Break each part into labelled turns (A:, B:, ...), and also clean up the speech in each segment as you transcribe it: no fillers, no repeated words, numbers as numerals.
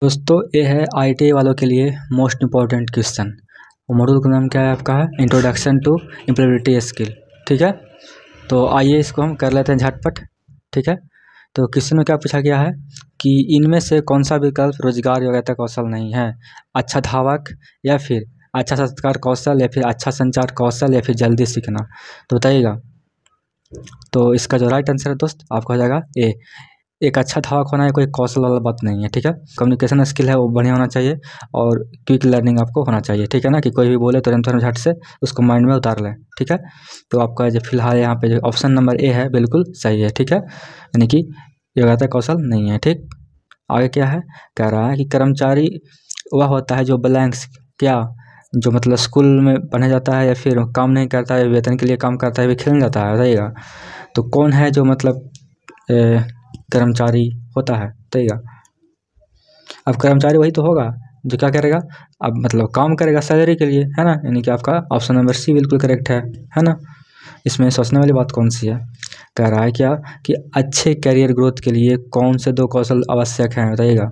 A: दोस्तों ये है IIT वालों के लिए मोस्ट इम्पॉर्टेंट क्वेश्चन। वो मॉड्यूल का नाम क्या है आपका? है इंट्रोडक्शन टू एम्प्लॉयबिलिटी स्किल। ठीक है, तो आइए इसको हम कर लेते हैं झटपट। ठीक है, तो क्वेश्चन में क्या पूछा गया है कि इनमें से कौन सा विकल्प रोजगार योग्यता कौशल नहीं है? अच्छा धावक, या फिर अच्छा संस्कार कौशल, या फिर अच्छा संचार कौशल, या फिर जल्दी सीखना। तो बताइएगा। तो इसका जो राइट आंसर है दोस्त आपका हो जाएगा ए। एक अच्छा धावक होना है कोई कौशल वाला बात नहीं है। ठीक है, कम्युनिकेशन स्किल है वो बढ़िया होना चाहिए और क्विक लर्निंग आपको होना चाहिए। ठीक है ना, कि कोई भी बोले तुरंत झट से उसको माइंड में उतार लें। ठीक है, तो आपका जो फिलहाल यहाँ पे जो ऑप्शन नंबर ए है बिल्कुल सही है। ठीक है, यानी कि योग्यता कौशल नहीं है। ठीक, आगे क्या है, कह रहा है कि कर्मचारी वह होता है जो ब्लैंक्स क्या, जो मतलब स्कूल में पढ़ने जाता है या फिर काम नहीं करता है, वेतन के लिए काम करता है, भी खेलने जाता है। बताइएगा तो कौन है जो मतलब कर्मचारी होता है? बताइएगा। अब कर्मचारी वही तो होगा जो क्या करेगा, अब मतलब काम करेगा सैलरी के लिए, है ना। यानी कि आपका ऑप्शन नंबर सी बिल्कुल करेक्ट है ना। इसमें सोचने वाली बात कौन सी है? कह रहा है क्या कि अच्छे करियर ग्रोथ के लिए कौन से 2 कौशल आवश्यक हैं? बताइएगा।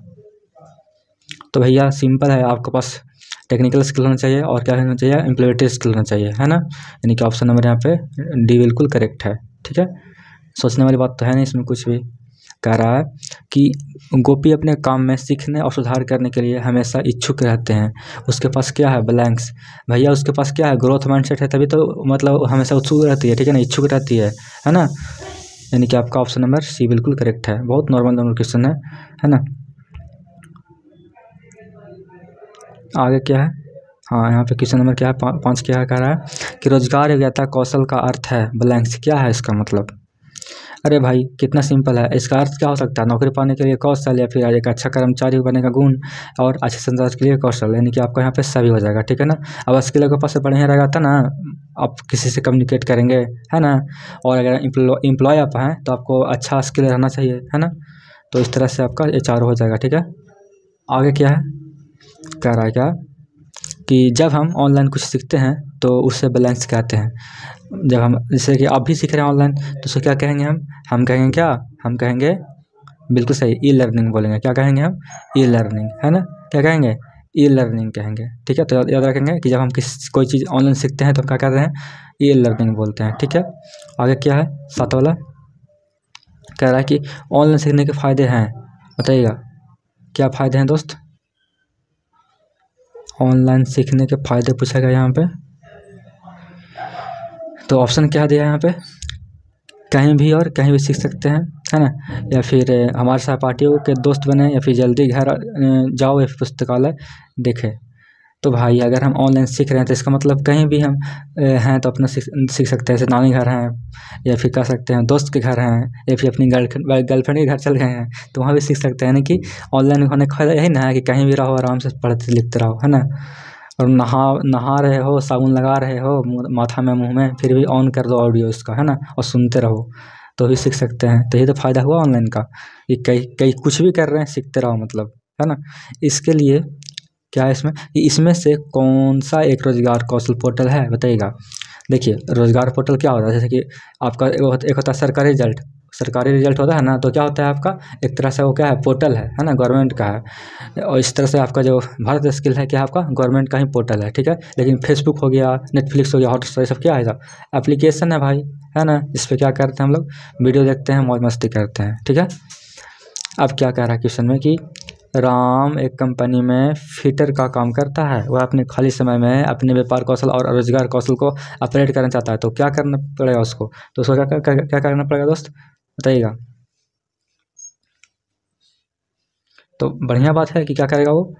A: तो भैया सिंपल है, आपके पास टेक्निकल स्किल होना चाहिए और क्या होना चाहिए, एम्प्लॉयबिलिटी स्किल होना चाहिए, है ना। यानी कि ऑप्शन नंबर यहाँ पे डी बिल्कुल करेक्ट है। ठीक है, सोचने वाली बात तो है नहीं इसमें कुछ भी। कह रहा है कि गोपी अपने काम में सीखने और सुधार करने के लिए हमेशा इच्छुक रहते हैं। उसके पास क्या है? ब्लैंक्स। भैया उसके पास क्या है? ग्रोथ माइंडसेट है, तभी तो मतलब हमेशा उत्सुक रहती है। ठीक है ना, इच्छुक रहती है ना। यानी कि आपका ऑप्शन नंबर सी बिल्कुल करेक्ट है। बहुत नॉर्मल क्वेश्चन है ना। आगे क्या है? हाँ, यहाँ पे क्वेश्चन नंबर क्या है, 5 क्या है? कह रहा है कि रोजगार योग्यता कौशल का अर्थ है ब्लैंक्स। क्या है इसका मतलब? अरे भाई कितना सिंपल है, इसका अर्थ क्या हो सकता है? नौकरी पाने के लिए कौशल, या फिर एक अच्छा कर्मचारी बनने का गुण, और अच्छे संचार के लिए कौशल। यानी कि आपका यहाँ पे सभी हो जाएगा। ठीक है ना। अब स्किल के पास बढ़िया रहेगा था ना, आप किसी से कम्युनिकेट करेंगे, है ना। और अगर एम्प्लॉय आप हैं तो आपको अच्छा स्किल रहना चाहिए, है ना। तो इस तरह से आपका ये चारों हो जाएगा। ठीक है, आगे क्या है? कह रहा है क्या कि जब हम ऑनलाइन कुछ सीखते हैं तो उससे बैलेंस कहते हैं। जब हम जैसे कि आप भी सीख रहे हैं ऑनलाइन तो उसको क्या कहेंगे हम कहेंगे क्या? हम कहेंगे बिल्कुल सही, ई लर्निंग बोलेंगे। क्या कहेंगे हम? ई लर्निंग, है ना। क्या कहेंगे? ई लर्निंग कहेंगे। ठीक है, तो याद रखेंगे कि जब हम कोई चीज़ ऑनलाइन सीखते हैं तो हम क्या कहते हैं? ई लर्निंग बोलते हैं। ठीक है, आगे क्या है? 7 वाला कह रहा है कि ऑनलाइन सीखने के फ़ायदे हैं। बताइएगा क्या फ़ायदे हैं दोस्त? ऑनलाइन सीखने के फ़ायदे पूछा गया यहाँ पे। तो ऑप्शन क्या दिया है यहाँ पे? कहीं भी और कहीं भी सीख सकते हैं, है ना। या फिर हमारे सहपाठियों के दोस्त बने, या फिर जल्दी घर जाओ, या फिर पुस्तकालय देखें। तो भाई अगर हम ऑनलाइन सीख रहे हैं तो इसका मतलब कहीं भी हम हैं तो अपना सीख सकते हैं। जैसे नानी घर हैं, या फिर कह सकते हैं दोस्त के घर हैं, या फिर अपनी गर्लफ्रेंड के घर चल गए हैं तो वहाँ भी सीख सकते हैं। यानी कि ऑनलाइन होने का फायदा यही ना है कि कहीं भी रहो आराम से पढ़ते लिखते रहो, है ना। और नहा रहे हो, साबुन लगा रहे हो माथा में मुंह में, फिर भी ऑन कर दो ऑडियो इसका, है ना, और सुनते रहो तो भी सीख सकते हैं। तो ये तो फ़ायदा हुआ ऑनलाइन का कि कई कई कुछ भी कर रहे हैं सीखते रहो, मतलब, है ना। इसके लिए क्या है इसमें कि इसमें से कौन सा एक रोजगार कौशल पोर्टल है? बताइएगा। देखिए रोजगार पोर्टल क्या होता है, जैसे कि आपका एक होता है सरकारी रिजल्ट होता है ना, तो क्या होता है आपका एक तरह से वो क्या है, पोर्टल है ना, गवर्नमेंट का है। और इस तरह से आपका जो भारत स्किल है क्या आपका गवर्नमेंट का ही पोर्टल है। ठीक है, लेकिन फेसबुक हो गया, नेटफ्लिक्स हो गया, हॉटस्टार, ये सब क्या है? एप्लीकेशन है भाई, है ना। इस पर क्या करते हैं हम लोग? वीडियो देखते हैं, मौज मस्ती करते हैं। ठीक है, अब क्या कह रहा है क्वेश्चन में कि राम एक कंपनी में फिटर का काम करता है। वह अपने खाली समय में अपने व्यापार कौशल और रोजगार कौशल को अपग्रेड करना चाहता है, तो क्या करना पड़ेगा उसको? तो उसको क्या करना पड़ेगा दोस्त? बताइएगा। तो बढ़िया बात है कि क्या करेगा वो।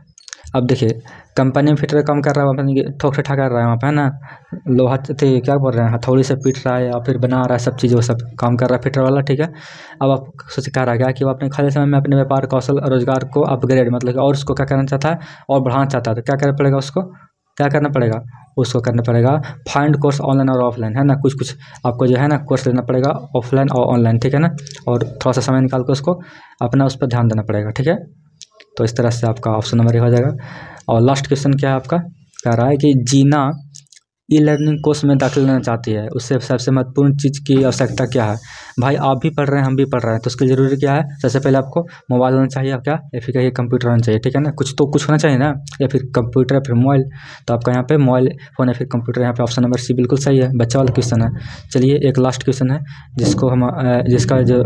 A: अब देखिए कंपनी में फिटर काम कर रहा है, अपनी ठोक ठठा कर रहा है वहाँ पे, है ना। लोहा थे क्या बोल रहे हैं, हथौड़ी से पीट रहा है या फिर बना रहा है, सब चीज़ वो सब काम कर रहा है फिटर वाला। ठीक है, अब आप सोच कह रहा है क्या कि वो अपने खाली समय में अपने व्यापार कौशल और रोजगार को अपग्रेड, मतलब कि और उसको क्या करना चाहता है, और बढ़ाना चाहता है। तो क्या करना पड़ेगा उसको? क्या करना पड़ेगा उसको? करना पड़ेगा फाइंड कोर्स ऑनलाइन और ऑफलाइन, है ना। कुछ आपको जो है ना कोर्स लेना पड़ेगा ऑफलाइन और ऑनलाइन। ठीक है ना, और थोड़ा सा समय निकाल कर उसको अपना उस पर ध्यान देना पड़ेगा। ठीक है, तो इस तरह से आपका ऑप्शन नंबर 1 हो जाएगा। और लास्ट क्वेश्चन क्या है आपका? कह रहा है कि जीना ई लर्निंग कोर्स में दाखिला लेना चाहती है, उससे सबसे महत्वपूर्ण चीज़ की आवश्यकता क्या है? भाई आप भी पढ़ रहे हैं, हम भी पढ़ रहे हैं, तो उसके ज़रूरी क्या है? सबसे पहले आपको मोबाइल होना चाहिए, क्या या फिर कहीं कंप्यूटर होना चाहिए, ठीक है ना? कुछ तो कुछ होना चाहिए ना, या फिर कंप्यूटर या फिर मोबाइल। तो आपका यहाँ पे मोबाइल फ़ोन या फिर कंप्यूटर, यहाँ पे ऑप्शन नंबर सी बिल्कुल सही है, बच्चा वाला क्वेश्चन है। चलिए एक लास्ट क्वेश्चन है जिसको हम जिसका जो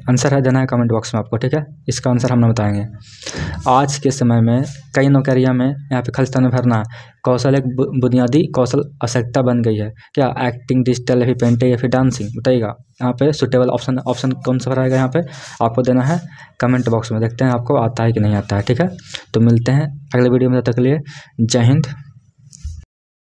A: आंसर है देना है कमेंट बॉक्स में आपको, ठीक है? इसका आंसर हम बताएंगे। आज के समय में कई नौकरियां में यहाँ पे खालिस्तान में भरना है, कौशल एक बुनियादी कौशल आवश्यकता बन गई है। क्या एक्टिंग, डिजिटल या फिर पेंटिंग या फिर डांसिंग, बताइएगा। यहाँ पे सुटेबल ऑप्शन कौन सा रहेगा? यहाँ पे आपको देना है कमेंट बॉक्स में। देखते हैं आपको आता है कि नहीं आता है, ठीक है? तो मिलते हैं अगले वीडियो में, तब तक के लिए जय हिंद।